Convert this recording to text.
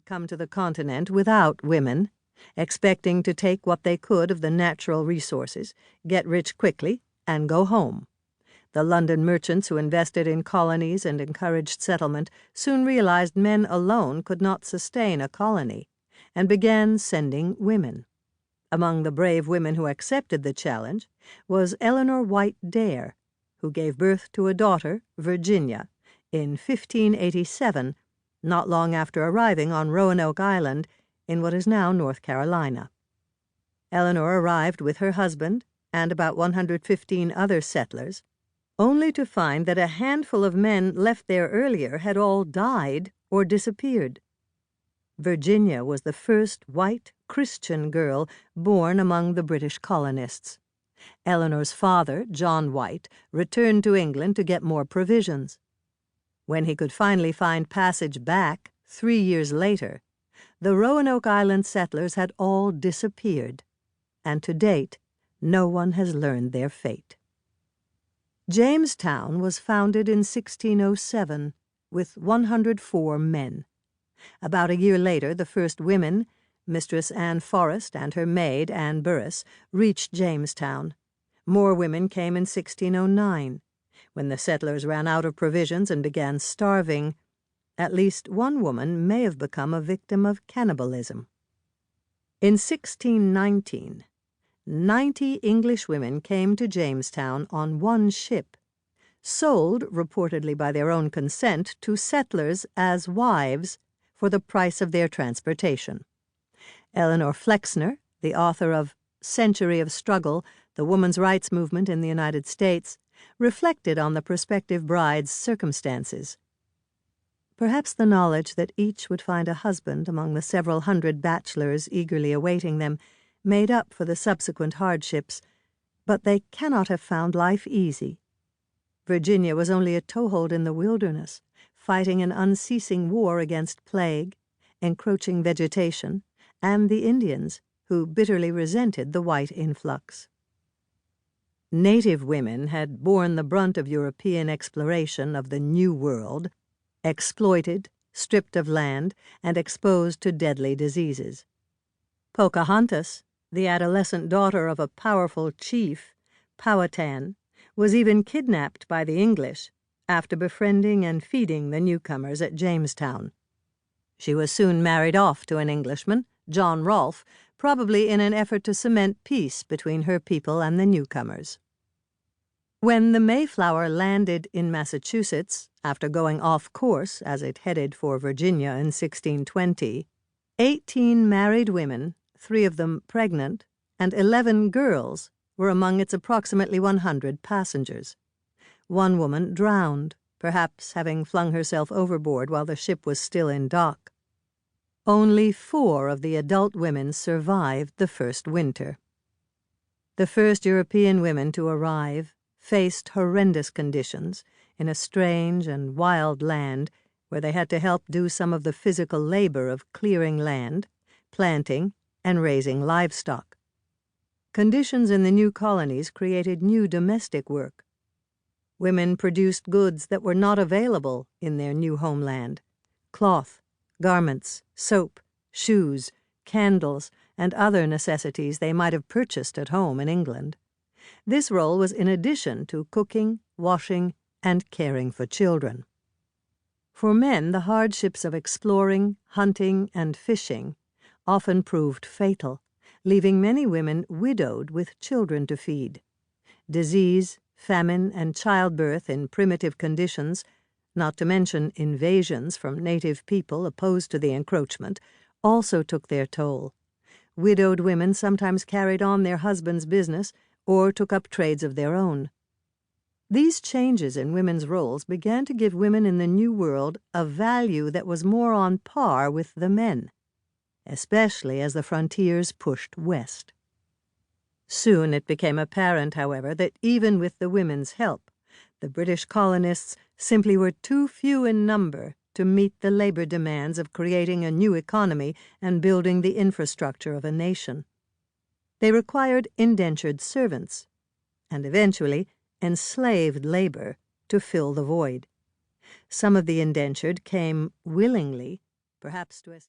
come to the continent without women, expecting to take what they could of the natural resources, get rich quickly, and go home. The London merchants who invested in colonies and encouraged settlement soon realized men alone could not sustain a colony, and began sending women. Among the brave women who accepted the challenge was Eleanor White Dare, who gave birth to a daughter, Virginia, in 1587, not long after arriving on Roanoke Island in what is now North Carolina. Eleanor arrived with her husband and about 115 other settlers, only to find that a handful of men left there earlier had all died or disappeared. Virginia was the first white Christian girl born among the British colonists. Eleanor's father, John White, returned to England to get more provisions. When he could finally find passage back 3 years later, the Roanoke Island settlers had all disappeared, and to date, no one has learned their fate. Jamestown was founded in 1607 with 104 men. About a year later, the first women, Mistress Anne Forrest and her maid, Anne Burris, reached Jamestown. More women came in 1609. When the settlers ran out of provisions and began starving, at least one woman may have become a victim of cannibalism. In 1619, 90 English women came to Jamestown on one ship, sold, reportedly by their own consent, to settlers as wives for the price of their transportation. Eleanor Flexner, the author of Century of Struggle, the Woman's Rights Movement in the United States, reflected on the prospective bride's circumstances. Perhaps the knowledge that each would find a husband among the several hundred bachelors eagerly awaiting them made up for the subsequent hardships, but they cannot have found life easy. Virginia was only a toehold in the wilderness, fighting an unceasing war against plague, encroaching vegetation, and the Indians, who bitterly resented the white influx. Native women had borne the brunt of European exploration of the New World, exploited, stripped of land, and exposed to deadly diseases. Pocahontas, the adolescent daughter of a powerful chief, Powhatan, was even kidnapped by the English after befriending and feeding the newcomers at Jamestown. She was soon married off to an Englishman, John Rolfe, probably in an effort to cement peace between her people and the newcomers. When the Mayflower landed in Massachusetts, after going off course as it headed for Virginia in 1620, 18 married women, 3 of them pregnant, and 11 girls were among its approximately 100 passengers. One woman drowned, perhaps having flung herself overboard while the ship was still in dock. Only 4 of the adult women survived the first winter. The first European women to arrive faced horrendous conditions in a strange and wild land where they had to help do some of the physical labor of clearing land, planting, and raising livestock. Conditions in the new colonies created new domestic work. Women produced goods that were not available in their new homeland: cloth, garments, soap, shoes, candles, and other necessities they might have purchased at home in England. This role was in addition to cooking, washing, and caring for children. For men, the hardships of exploring, hunting, and fishing often proved fatal, leaving many women widowed with children to feed. Disease, famine, and childbirth in primitive conditions, not to mention invasions from native people opposed to the encroachment, also took their toll. Widowed women sometimes carried on their husband's business or took up trades of their own. These changes in women's roles began to give women in the New World a value that was more on par with the men, especially as the frontiers pushed west. Soon it became apparent, however, that even with the women's help, the British colonists simply were too few in number to meet the labor demands of creating a new economy and building the infrastructure of a nation. They required indentured servants, and eventually enslaved labor to fill the void. Some of the indentured came willingly, perhaps to